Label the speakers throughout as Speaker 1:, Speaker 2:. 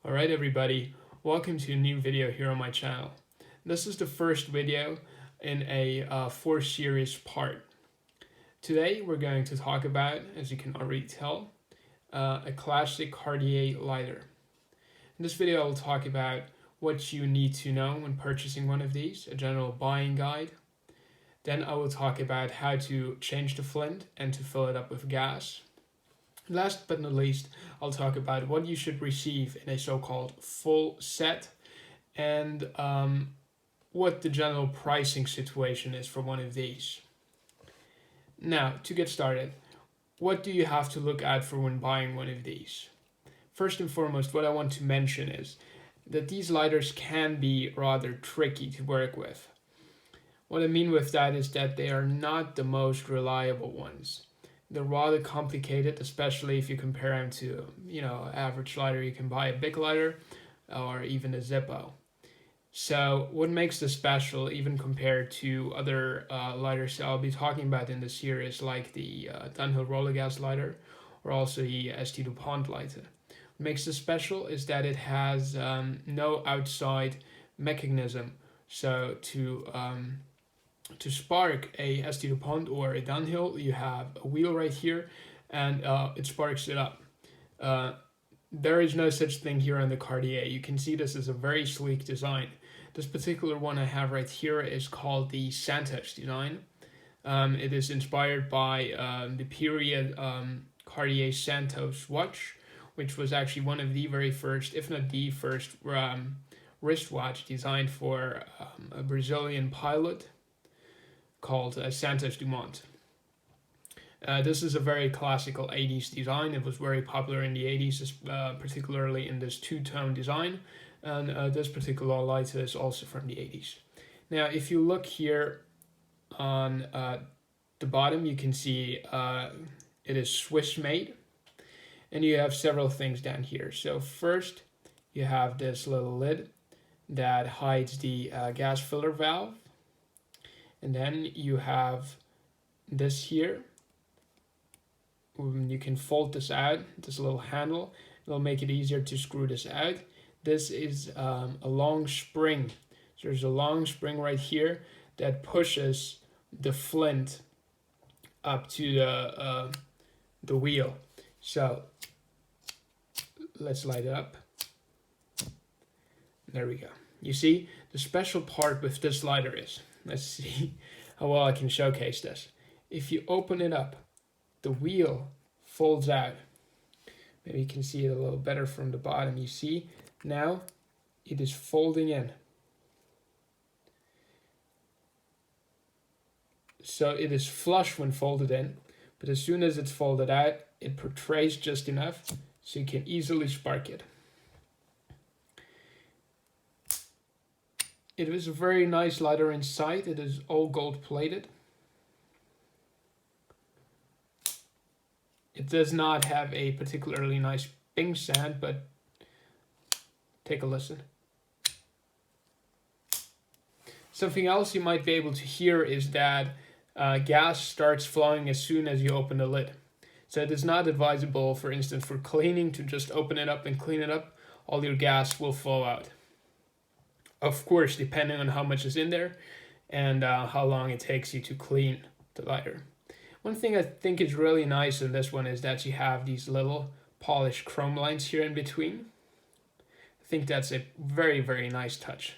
Speaker 1: Alright everybody, welcome to a new video here on my channel. This is the first video in a 4-series part. Today we're going to talk about, as you can already tell, a classic Cartier lighter. In this video I'll talk about what you need to know when purchasing one of these, a general buying guide. Then I will talk about how to change the flint and to fill it up with gas. Last but not least, I'll talk about what you should receive in a so-called full set and what the general pricing situation is for one of these. Now, to get started, what do you have to look out for when buying one of these? First and foremost, what I want to mention is that these lighters can be rather tricky to work with. What I mean with that is that they are not the most reliable ones. They're rather complicated, especially if you compare them to, average lighter. You can buy a big lighter or even a Zippo. So what makes this special, even compared to other lighters I'll be talking about in the series, like the Dunhill roller gas lighter or also the ST DuPont lighter. What makes this special is that it has no outside mechanism. So to spark a ST DuPont or a Dunhill, you have a wheel right here and it sparks it up. There is no such thing here on the Cartier. You can see this is a very sleek design. This particular one I have right here is called the Santos design. It is inspired by the period Cartier Santos watch, which was actually one of the very first, if not the first, wristwatch designed for a Brazilian pilot called Santos Dumont. This is a very classical 80s design. It was very popular in the 80s, particularly in this two-tone design, and this particular lighter is also from the 80s. Now, if you look here on the bottom, you can see it is Swiss made, and you have several things down here. So first, you have this little lid that hides the gas filler valve. And then you have this here. You can fold this out, this little handle. It'll make it easier to screw this out. This is a long spring. So there's a long spring right here that pushes the flint up to the wheel. So let's light it up. There we go. You see, the special part with this lighter is, let's see how well I can showcase this. If you open it up, the wheel folds out. Maybe you can see it a little better from the bottom. You see, now it is folding in. So it is flush when folded in, but as soon as it's folded out, it portrays just enough so you can easily spark it. It is a very nice lighter inside. It is all gold plated. It does not have a particularly nice ping sound, but take a listen. Something else you might be able to hear is that gas starts flowing as soon as you open the lid. So it is not advisable, for instance, for cleaning, to just open it up and clean it up. All your gas will flow out. Of course, depending on how much is in there and how long it takes you to clean the lighter. One thing I think is really nice in this one is that you have these little polished chrome lines here in between. I think that's a very, very nice touch.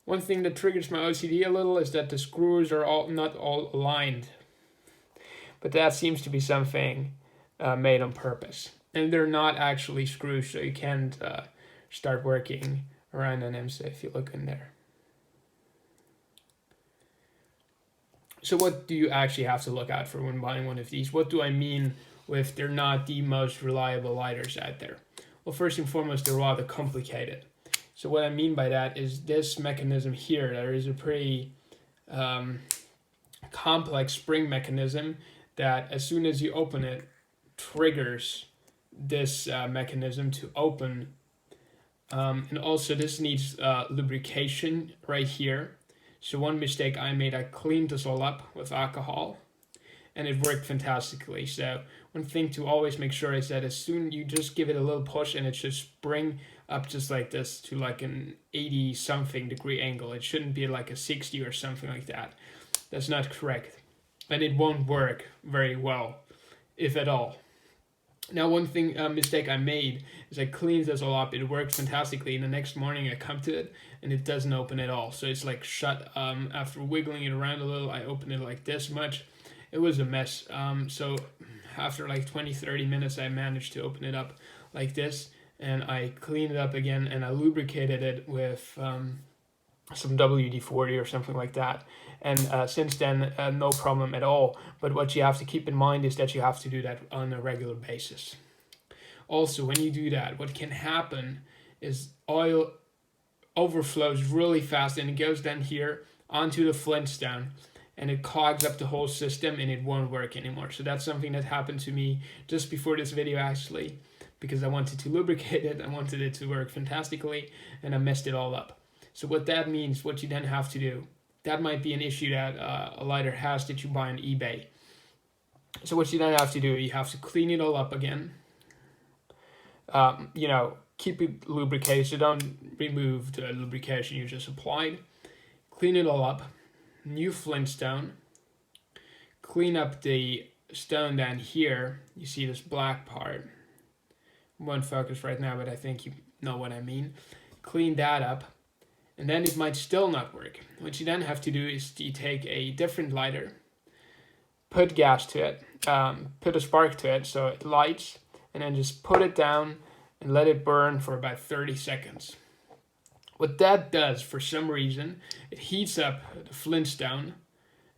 Speaker 1: One thing that triggers my OCD a little is that the screws are not all aligned. But that seems to be something made on purpose. And they're not actually screws, so you can't start working around on them. So if you look in there. So what do you actually have to look out for when buying one of these? What do I mean with they're not the most reliable lighters out there? Well, first and foremost, they're rather complicated. So what I mean by that is this mechanism here. There is a pretty complex spring mechanism that as soon as you open it, triggers this mechanism to open, and also this needs lubrication right here. So one mistake I made, I cleaned this all up with alcohol and it worked fantastically. So one thing to always make sure is that as soon you just give it a little push and it should spring up just like this to like an 80 something degree angle. It shouldn't be like a 60 or something like that. That's not correct. And it won't work very well, if at all. Now, one thing mistake I made is I cleaned this all up. It worked fantastically. And the next morning I come to it and it doesn't open at all. So it's like shut. After wiggling it around a little, I opened it like this much. It was a mess. So after like 20-30 minutes, I managed to open it up like this. And I cleaned it up again and I lubricated it with some WD-40 or something like that. And since then, no problem at all. But what you have to keep in mind is that you have to do that on a regular basis. Also, when you do that, what can happen is oil overflows really fast and it goes down here onto the Flintstone and it clogs up the whole system and it won't work anymore. So that's something that happened to me just before this video actually, because I wanted to lubricate it, I wanted it to work fantastically, and I messed it all up. So what that means, what you then have to do, that might be an issue that a lighter has that you buy on eBay. So what you then have to do, you have to clean it all up again. Keep it lubricated, so don't remove the lubrication you just applied. Clean it all up. New Flintstone. Clean up the stone down here. You see this black part. Won't focus right now, but I think you know what I mean. Clean that up. And then it might still not work. What you then have to do is you take a different lighter, put gas to it, put a spark to it so it lights, and then just put it down and let it burn for about 30 seconds. What that does, for some reason, it heats up the Flintstone.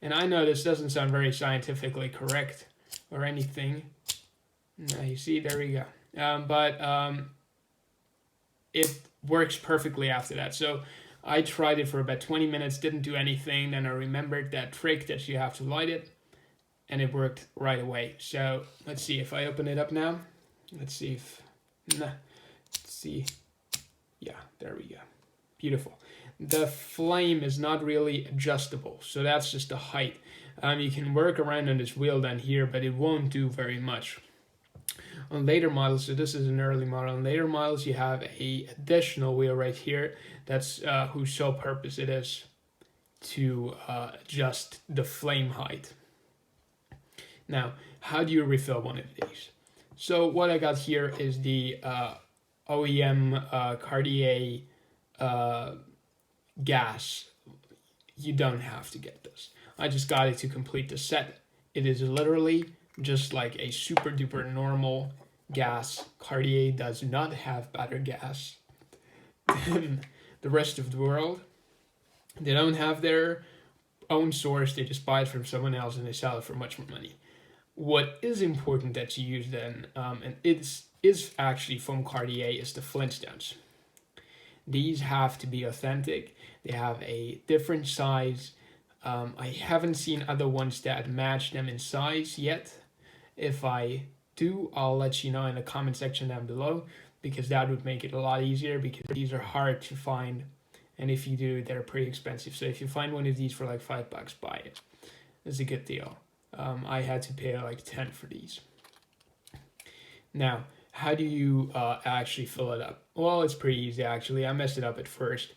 Speaker 1: And I know this doesn't sound very scientifically correct or anything. Now you see, there we go. But it works perfectly after that. So I tried it for about 20 minutes, didn't do anything. Then I remembered that trick that you have to light it, and it worked right away. So let's see if I open it up now. Let's see if, let's see. Yeah, there we go. Beautiful. The flame is not really adjustable, so that's just the height. You can work around on this wheel down here, but it won't do very much. On later models, so this is an early model, on later models you have a additional wheel right here that's whose sole purpose it is to adjust the flame height. Now, how do you refill one of these? So what I got here is the OEM Cartier gas. You don't have to get this. I just got it to complete the set. It is literally just like a super duper normal gas. Cartier does not have better gas than the rest of the world. They don't have their own source. They just buy it from someone else and they sell it for much more money. What is important that you use then, and it is actually from Cartier, is the Flintstones. These have to be authentic. They have a different size. I haven't seen other ones that match them in size yet. If I do, I'll let you know in the comment section down below, because that would make it a lot easier, because these are hard to find, and if you do, they're pretty expensive. So if you find one of these for like $5, buy it. It's a good deal. I had to pay like 10 for these. Now, how do you actually fill it up? Well, it's pretty easy actually. I messed it up at first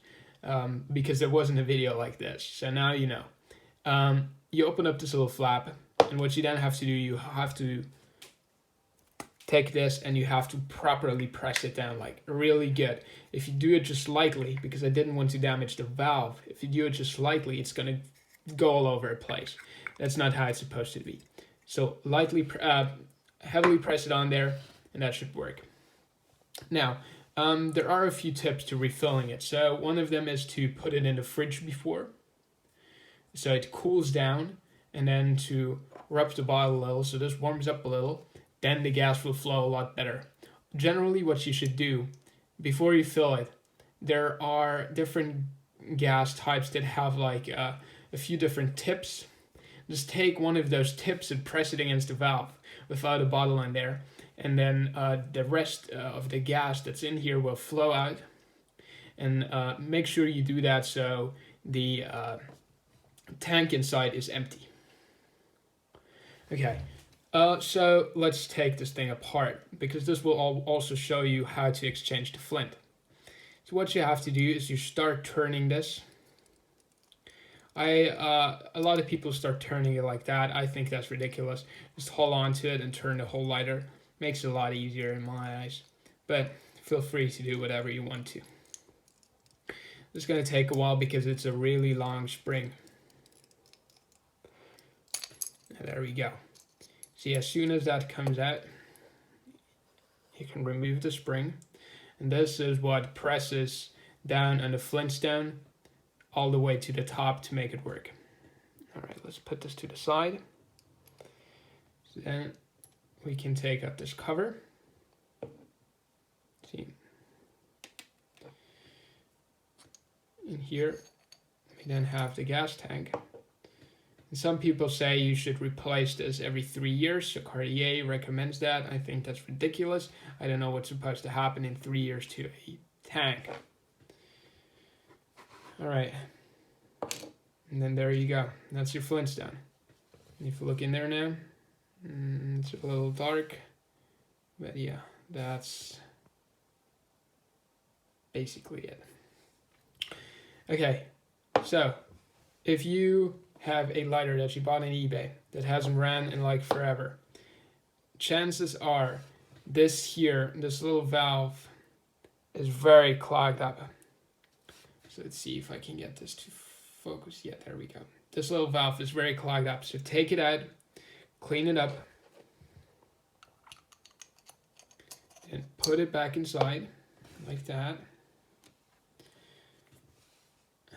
Speaker 1: because there wasn't a video like this. So now you know. You open up this little flap, and what you then have to do, you have to take this and you have to properly press it down, like really good. If you do it just lightly, because I didn't want to damage the valve, if you do it just lightly, it's going to go all over the place. That's not how it's supposed to be. So lightly, heavily press it on there, and that should work. Now, there are a few tips to refilling it. So one of them is to put it in the fridge before, so it cools down, and then to rub the bottle a little, so this warms up a little, then the gas will flow a lot better. Generally, what you should do before you fill it, there are different gas types that have like a few different tips. Just take one of those tips and press it against the valve without a bottle in there, and then the rest of the gas that's in here will flow out. And make sure you do that so the tank inside is empty. Okay, So let's take this thing apart, because this will also show you how to exchange the flint. So what you have to do is you start turning this. A lot of people start turning it like that. I think that's ridiculous. Just hold on to it and turn the whole lighter. Makes it a lot easier in my eyes. But feel free to do whatever you want to. It's going to take a while because it's a really long spring. And there we go. See, as soon as that comes out, you can remove the spring. And this is what presses down on the flintstone all the way to the top to make it work. All right, let's put this to the side. So then we can take up this cover. See, in here we then have the gas tank. And some people say you should replace this every 3 years, so Cartier recommends that. I think that's ridiculous. I don't know what's supposed to happen in 3 years to a tank. All right, and then there you go. That's your flintstone. And if you look in there now, it's a little dark, but yeah, that's basically it. Okay, so if you have a lighter that you bought on eBay that hasn't ran in like forever, chances are this little valve is very clogged up. So let's see if I can get this to focus. Yeah, there we go. This little valve is very clogged up. So take it out, clean it up, and put it back inside like that.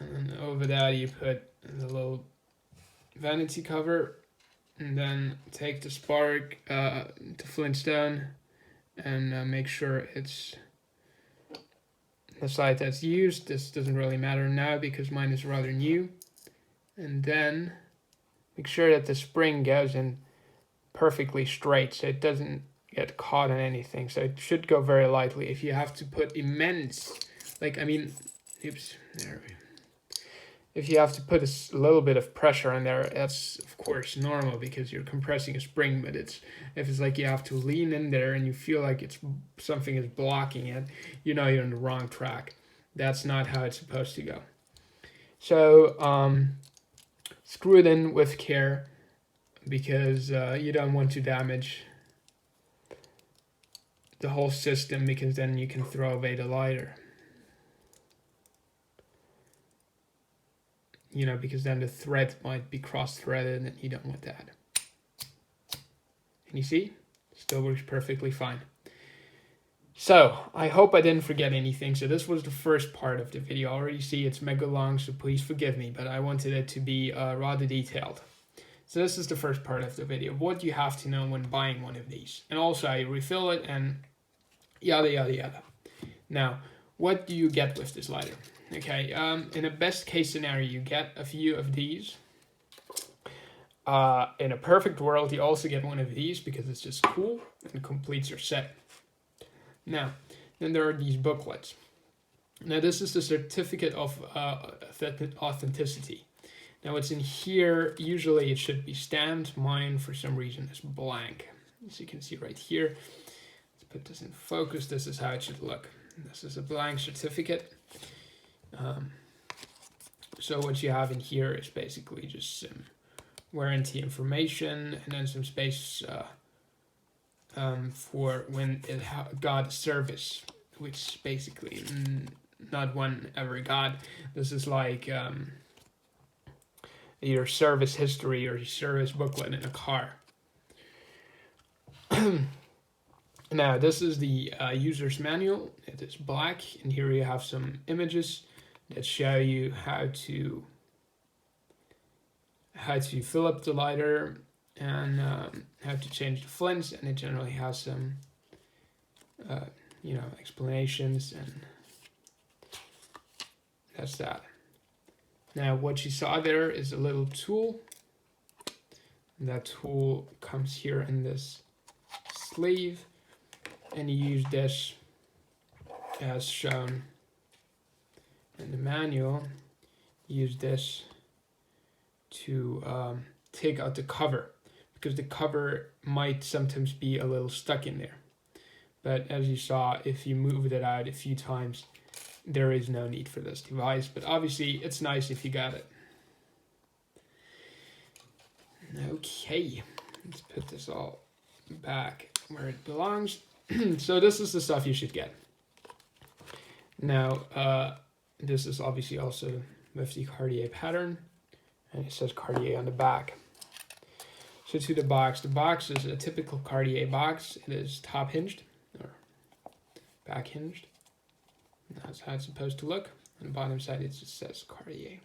Speaker 1: And then over that you put the little vanity cover, and then take the spark, the flintstone, and make sure it's the side that's used. This doesn't really matter now because mine is rather new. And then make sure that the spring goes in perfectly straight so it doesn't get caught on anything. So it should go very lightly. If you have to put immense, if you have to put a little bit of pressure on there, that's of course normal because you're compressing a spring. But if it's like you have to lean in there and you feel like something is blocking it, you know you're on the wrong track. That's not how it's supposed to go. So screw it in with care, because you don't want to damage the whole system, because then you can throw away the lighter. You know, because then the thread might be cross-threaded and you don't want that. And you see, still works perfectly fine. So, I hope I didn't forget anything. So this was the first part of the video. I already see it's mega long, so please forgive me, but I wanted it to be rather detailed. So this is the first part of the video. What you have to know when buying one of these. And also I refill it and yada yada yada. Now, what do you get with this lighter? Okay, in a best case scenario, you get a few of these. In a perfect world, you also get one of these because it's just cool and completes your set. Now, then there are these booklets. Now, this is the certificate of authenticity. Now, what's in here, usually it should be stamped. Mine, for some reason, is blank. As you can see right here. Let's put this in focus. This is how it should look. This is a blank certificate. So what you have in here is basically just some warranty information and then some space for when it got a service, which basically not one ever got. This is like your service history or your service booklet in a car. Now this is the user's manual. It is black, and here you have some images that show you how to fill up the lighter and how to change the flints, and it generally has some explanations, and that's that. Now what you saw there is a little tool, and that tool comes here in this sleeve, and you use this as shown in the manual. Use this to take out the cover, because the cover might sometimes be a little stuck in there. But as you saw, if you moved it out a few times, there is no need for this device. But obviously, it's nice if you got it. Okay, let's put this all back where it belongs. So this is the stuff you should get. Now, this is obviously also with the Cartier pattern, and it says Cartier on the back. So to the box is a typical Cartier box. It is top hinged or back hinged. That's how it's supposed to look. On the bottom side it just says Cartier.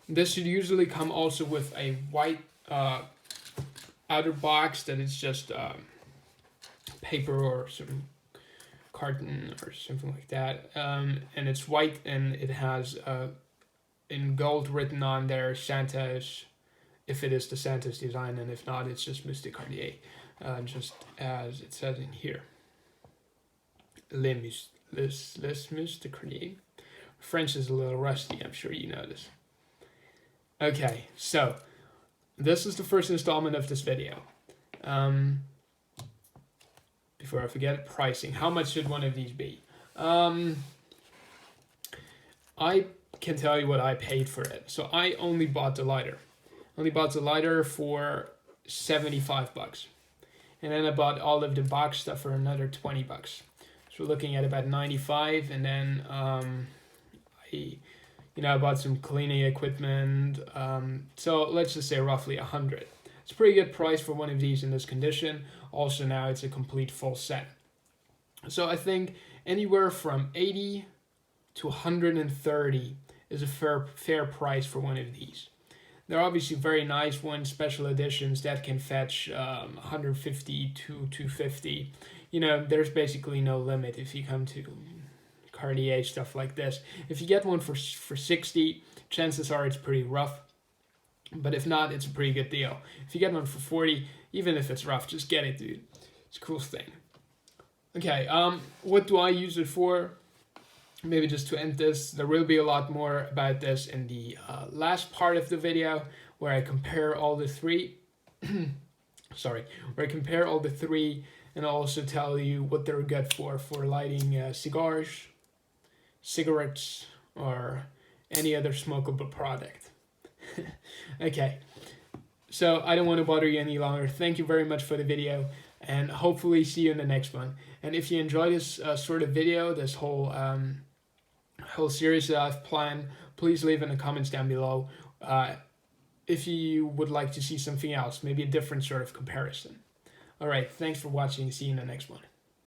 Speaker 1: This should usually come also with a white outer box that is just paper or some carton or something like that, and it's white and it has in gold written on there Santos, if it is the Santos design, and if not, it's just Mr. Cartier, just as it says in here. Les Mr. Cartier. French is a little rusty, I'm sure you know this. Okay, so this is the first installment of this video. Before I forget, pricing. How much should one of these be? I can tell you what I paid for it. So I only bought the lighter. For 75 bucks. And then I bought all of the box stuff for another 20 bucks. So we're looking at about 95, and then I bought some cleaning equipment. So let's just say roughly 100. It's a pretty good price for one of these in this condition. Also now it's a complete full set. So I think anywhere from 80 to 130 is a fair price for one of these. They're obviously very nice ones, special editions that can fetch 150 to 250. There's basically no limit if you come to Cartier stuff like this. If you get one for 60, chances are it's pretty rough. But if not, it's a pretty good deal. If you get one for 40, even if it's rough, just get it, dude. It's a cool thing. Okay, what do I use it for? Maybe just to end this, there will be a lot more about this in the last part of the video, where I compare all the three. Where I compare all the three, and I'll also tell you what they're good for lighting cigars, cigarettes, or any other smokable product. Okay, so I don't want to bother you any longer. Thank you very much for the video, and hopefully see you in the next one. And if you enjoy this sort of video, this whole series that I've planned, please leave in the comments down below if you would like to see something else, maybe a different sort of comparison. Alright, thanks for watching. See you in the next one.